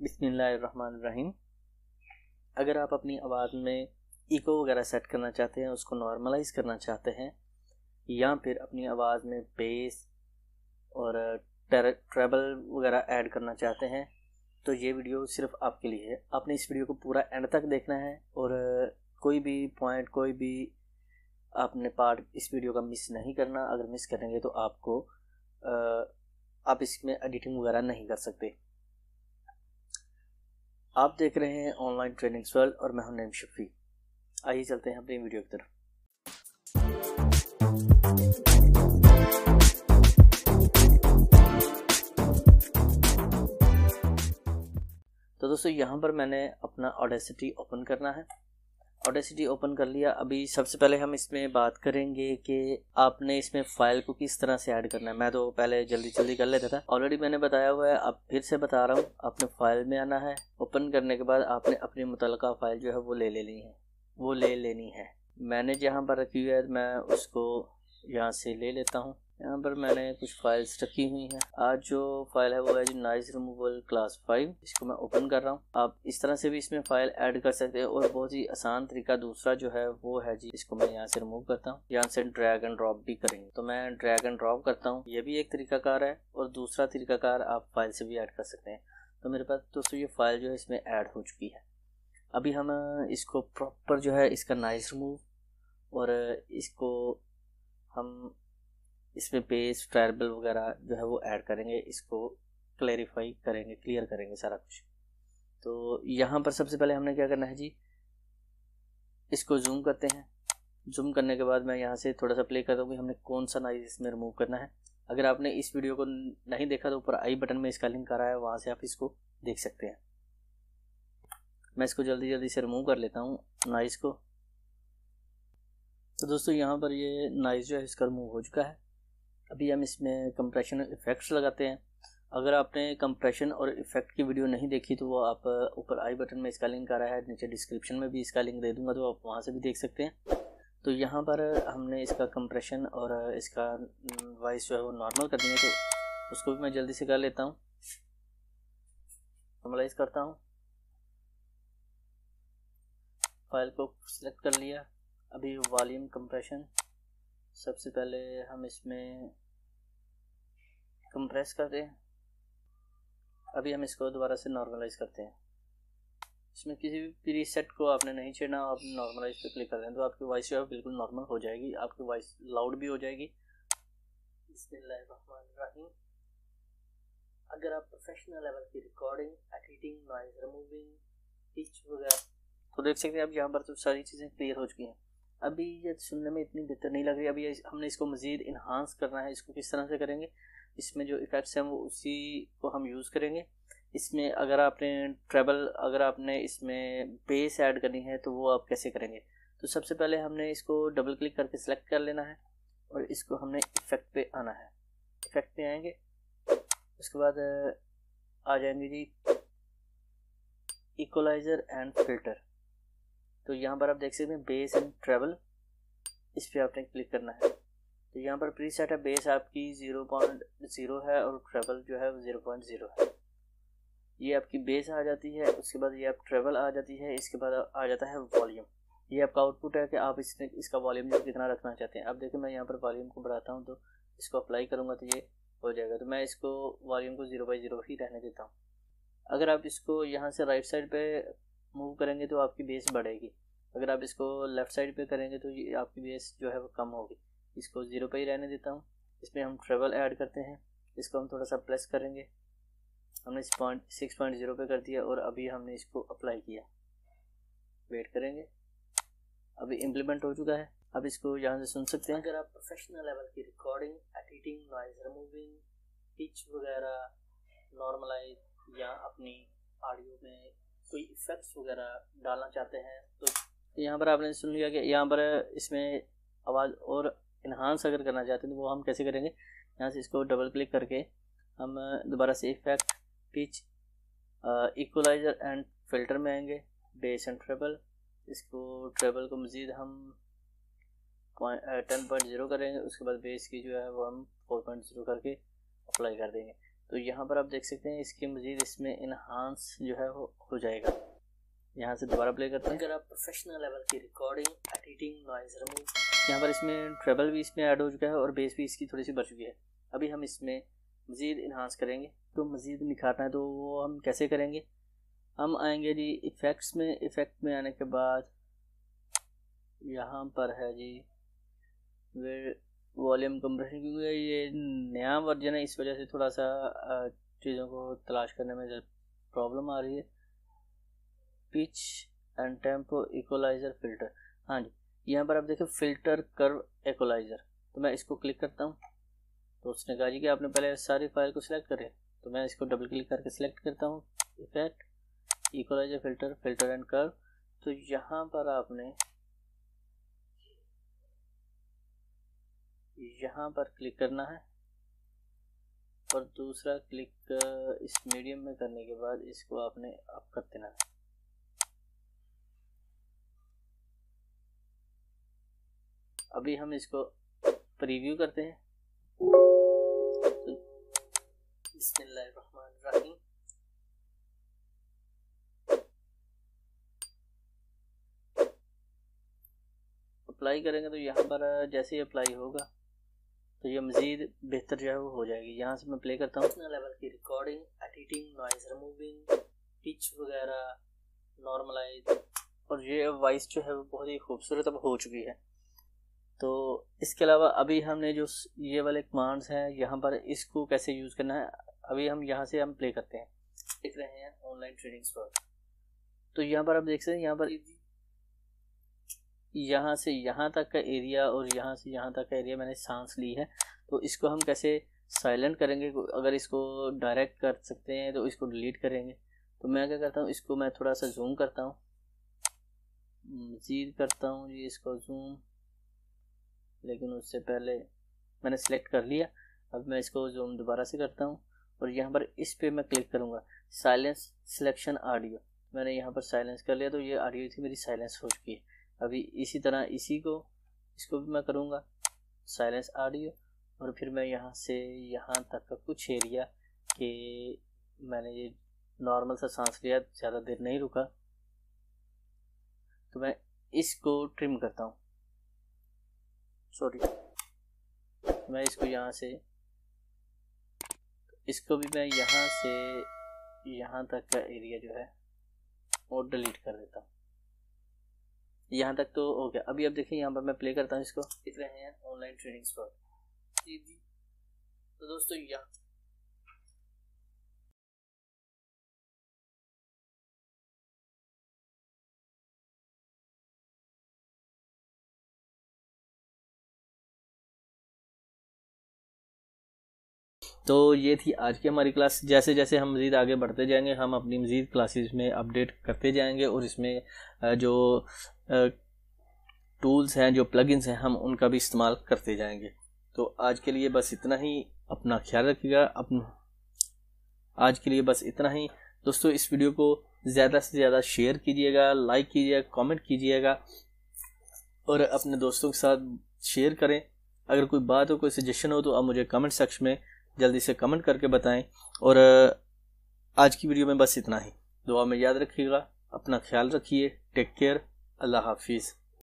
बिस्मिल्लाहिर्रहमानिर्रहीम। अगर आप अपनी आवाज़ में इको वगैरह सेट करना चाहते हैं, उसको नॉर्मलाइज करना चाहते हैं, या फिर अपनी आवाज़ में बेस और ट्रेबल वगैरह ऐड करना चाहते हैं, तो ये वीडियो सिर्फ आपके लिए है। आपने इस वीडियो को पूरा एंड तक देखना है और कोई भी पॉइंट, कोई भी आपने पार्ट इस वीडियो का मिस नहीं करना। अगर मिस करेंगे तो आप इसमें एडिटिंग वगैरह नहीं कर सकते। आप देख रहे हैं ऑनलाइन ट्रेनिंग्स वर्ल्ड और मैं हूं नईम शफी। आइए चलते हैं अपनी वीडियो की तरफ। तो दोस्तों, यहाँ पर मैंने अपना ऑडेसिटी ओपन करना है। ऑडेसिटी ओपन कर लिया। अभी सबसे पहले हम इसमें बात करेंगे कि आपने इसमें फाइल को किस तरह से ऐड करना है। मैं तो पहले जल्दी कर लेता था, ऑलरेडी मैंने बताया हुआ है, अब फिर से बता रहा हूँ। आपने फाइल में आना है। ओपन करने के बाद आपने अपनी मुतल्लिका फाइल जो है वो ले लेनी है। मैंने जहाँ पर रखी हुई है मैं उसको यहाँ से ले लेता हूँ। यहाँ पर मैंने कुछ फाइल्स रखी हुई हैं। आज जो फाइल है वो है जी नॉइज रिमूवल क्लास 5। इसको मैं ओपन कर रहा हूँ। आप इस तरह से भी इसमें फाइल ऐड कर सकते हैं और बहुत ही आसान तरीका दूसरा जो है वो है जी, इसको मैं यहाँ से रिमूव करता हूँ। यहाँ से ड्रैग एंड ड्रॉप भी करेंगे, तो मैं ड्रैग एंड ड्रॉप करता हूँ। ये भी एक तरीकाकार है और दूसरा तरीकाकार आप फाइल से भी ऐड कर सकते हैं। तो मेरे पास दोस्तों ये फाइल जो है इसमें ऐड हो चुकी है। अभी हम इसको प्रॉपर जो है इसका नॉइज रिमूव और इसको हम इसमें बेस ट्रेबल वगैरह जो है वो ऐड करेंगे, इसको क्लैरिफाई करेंगे, क्लियर करेंगे सारा कुछ। तो यहाँ पर सबसे पहले हमने क्या करना है जी, इसको जूम करते हैं। जूम करने के बाद मैं यहाँ से थोड़ा सा प्ले करता हूँ कि हमने कौन सा नॉइज इसमें रिमूव करना है। अगर आपने इस वीडियो को नहीं देखा तो ऊपर आई बटन में इसका लिंक आ रहा है, वहाँ से आप इसको देख सकते हैं। मैं इसको जल्दी से रिमूव कर लेता हूँ नॉइज को। तो दोस्तों यहाँ पर ये नॉइज जो है इसका रिमूव हो चुका है। अभी हम इसमें कंप्रेशन इफेक्ट्स लगाते हैं। अगर आपने कंप्रेशन और इफेक्ट की वीडियो नहीं देखी तो वो आप ऊपर आई बटन में इसका लिंक आ रहा है, नीचे डिस्क्रिप्शन में भी इसका लिंक दे दूंगा, तो आप वहाँ से भी देख सकते हैं। तो यहाँ पर हमने इसका कंप्रेशन और इसका वॉइस जो है वो नॉर्मल करनी है, तो उसको भी मैं जल्दी से कर लेता हूँ। नॉर्मलाइज करता हूँ। फाइल को सिलेक्ट कर लिया। अभी वॉल्यूम कंप्रेशन, सबसे पहले हम इसमें कंप्रेस करते हैं। अभी हम इसको दोबारा से नॉर्मलाइज करते हैं। इसमें किसी भी प्रीसेट को आपने नहीं छेड़ना, आप नॉर्मलाइज पे क्लिक कर दें तो आपकी वॉइस जो है बिल्कुल नॉर्मल हो जाएगी, आपकी वॉइस लाउड भी हो जाएगी। बिस्मिल्लाहिर्रहमानिर्रहीम। अगर आप प्रोफेशनल लेवल की recording, editing, noise removing, pitch वगैरह, तो देख सकते हैं अब यहाँ पर तो सारी चीज़ें क्लियर हो चुकी हैं। अभी ये सुनने में इतनी बेहतर नहीं लग रही। अभी हमने इसको मज़ीद इन्हांस करना है। इसको किस तरह से करेंगे, इसमें जो इफ़ेक्ट्स हैं वो उसी को हम यूज़ करेंगे। इसमें अगर आपने इसमें बेस ऐड करनी है तो वो आप कैसे करेंगे। तो सबसे पहले हमने इसको डबल क्लिक करके सिलेक्ट कर लेना है और इसको हमने इफ़ेक्ट पे आना है। इफ़ेक्ट पे आएंगे, उसके बाद आ जाएंगे जी इक्वलाइज़र एंड फिल्टर। तो यहाँ पर आप देख सकते हैं बेस एंड ट्रेबल, इस पर आपने क्लिक करना है। तो यहाँ पर प्रीसेट है, बेस आपकी 0.0 है और ट्रेबल जो है 0.0 है। ये आपकी बेस आ जाती है, उसके बाद ये आप ट्रेबल आ जाती है, इसके बाद आ जाता है वॉल्यूम। ये आपका आउटपुट है कि आप इसका वॉल्यूम जो कितना रखना चाहते हैं। अब देखिए मैं यहाँ पर वॉल्यूम को बढ़ाता हूँ, तो इसको अप्लाई करूँगा तो ये हो जाएगा। तो मैं इसको वॉल्यूम को 0/0 ही रहने देता हूँ। अगर आप इसको यहाँ से राइट साइड पे मूव करेंगे तो आपकी बेस बढ़ेगी। अगर आप इसको लेफ़्ट साइड पे करेंगे तो ये आपकी बेस जो है वो कम होगी। इसको 0 पे ही रहने देता हूँ। इसमें हम ट्रेबल ऐड करते हैं। इसको हम थोड़ा सा प्रेस करेंगे। हमने 6.0 पे कर दिया और अभी हमने इसको अप्लाई किया। वेट करेंगे, अभी इम्प्लीमेंट हो चुका है। अब इसको यहाँ से सुन सकते हैं। अगर आप प्रोफेशनल लेवल की recording, editing, noise removing, pitch वगैरह, नॉर्मलाइज या अपनी ऑडियो में कोई इफेक्ट्स वगैरह डालना चाहते हैं तो यहाँ पर आपने सुन लिया कि यहाँ पर इसमें आवाज़ और इन्हांस अगर करना चाहते हैं तो वो हम कैसे करेंगे। यहाँ से इसको डबल क्लिक करके हम दोबारा से effect, pitch, equaliser and filter में आएंगे, बेस एंड ट्रेबल। इसको ट्रेबल को मज़ीद हम 10.0 करेंगे। उसके बाद बेस की जो है वो हम 4.0 करके अप्लाई कर देंगे। तो यहाँ पर आप देख सकते हैं इसके मज़ीद इसमें इन्हांस जो है वो हो जाएगा। यहाँ से दोबारा प्ले करते हैं। अगर आप प्रोफेशनल लेवल की रिकॉर्डिंग, एडिटिंग, नॉइज़ रिमूव, यहाँ पर इसमें ट्रेबल भी इसमें ऐड हो चुका है और बेस भी इसकी थोड़ी सी बढ़ चुकी है। अभी हम इसमें मज़ीद इन्हांस करेंगे, तो मज़ीद निखारना है तो वो हम कैसे करेंगे। हम आएंगे जी इफ़ेक्ट्स में। इफ़ेक्ट में आने के बाद यहाँ पर है जी वॉल्यूम कंप्रेशन, क्योंकि ये नया वर्जन है इस वजह से थोड़ा सा चीज़ों को तलाश करने में प्रॉब्लम आ रही है। Pitch and tempo equaliser filter, हाँ जी, यहाँ पर आप देखिए फ़िल्टर कर्व इक्वलाइज़र, तो मैं इसको क्लिक करता हूँ। तो उसने कहा जी कि आपने पहले सारी फाइल को सिलेक्ट करें, तो मैं इसको डबल क्लिक करके सिलेक्ट करता हूँ। Effect, equaliser, filter, filter and curve. तो यहाँ पर आपने यहाँ पर क्लिक करना है और दूसरा क्लिक इस मीडियम में करने के बाद इसको आपने अप कर देना है। अभी हम इसको प्रीव्यू करते हैं। बिस्मिल्लाहिर्रहमानिर्रहीम। अप्लाई करेंगे तो यहाँ पर जैसे ही अप्लाई होगा तो ये मज़ीद बेहतर जो है वो हो जाएगी। यहाँ से मैं प्ले करता हूँ। लेवल की recording, editing, noise removing, pitch वगैरह, नॉर्मलाइज, और ये वॉइस जो है वो बहुत ही खूबसूरत अब हो चुकी है। तो इसके अलावा अभी हमने जो ये वाले कमांड्स हैं यहाँ पर इसको कैसे यूज़ करना है, अभी हम यहाँ से हम प्ले करते हैं। देख रहे हैं ऑनलाइन ट्रेडिंग स्पॉट। तो यहाँ पर आप देख सकते हैं यहाँ पर यहाँ से यहाँ तक का एरिया और यहाँ से यहाँ तक का एरिया मैंने सांस ली है। तो इसको हम कैसे साइलेंट करेंगे, अगर इसको डायरेक्ट कर सकते हैं तो इसको डिलीट करेंगे। तो मैं क्या करता हूँ, इसको मैं थोड़ा सा जूम करता हूँ, मज़ीद करता हूँ जी इसको जूम, लेकिन उससे पहले मैंने सेलेक्ट कर लिया। अब मैं इसको जूम दोबारा से करता हूँ और यहाँ पर इस पे मैं क्लिक करूँगा, साइलेंस सिलेक्शन ऑडियो। मैंने यहाँ पर साइलेंस कर लिया, तो ये ऑडियो थी मेरी साइलेंस हो चुकी है। अभी इसी तरह इसको भी मैं करूँगा साइलेंस ऑडियो, और फिर मैं यहाँ से यहाँ तक का कुछ एरिया कि मैंने ये नॉर्मल सा सांस लिया, ज़्यादा देर नहीं रुका, तो मैं इसको ट्रिम करता हूँ। सॉरी, मैं इसको यहाँ से, इसको भी मैं यहाँ से यहाँ तक का एरिया जो है वो डिलीट कर देता हूँ। यहाँ तक तो हो गया। अभी अब देखिए यहाँ पर मैं प्ले करता हूँ इसको। देख रहे हैं ऑनलाइन ट्रेडिंग स्पॉट। जी। तो दोस्तों यहाँ तो ये थी आज की हमारी क्लास। जैसे जैसे हम मज़ीद आगे बढ़ते जाएंगे हम अपनी मज़ीद क्लासेस में अपडेट करते जाएंगे और इसमें जो टूल्स हैं, जो प्लगइन्स हैं, हम उनका भी इस्तेमाल करते जाएंगे। तो आज के लिए बस इतना ही, अपना ख्याल रखिएगा। आज के लिए बस इतना ही दोस्तों। इस वीडियो को ज़्यादा से ज़्यादा शेयर कीजिएगा, लाइक कीजिएगा, कमेंट कीजिएगा और अपने दोस्तों के साथ शेयर करें। अगर कोई बात हो, कोई सजेशन हो तो आप मुझे कमेंट सेक्शन में जल्दी से कमेंट करके बताएं। और आज की वीडियो में बस इतना ही। दुआ में याद रखिएगा, अपना ख्याल रखिए। टेक केयर, अल्लाह हाफिज़।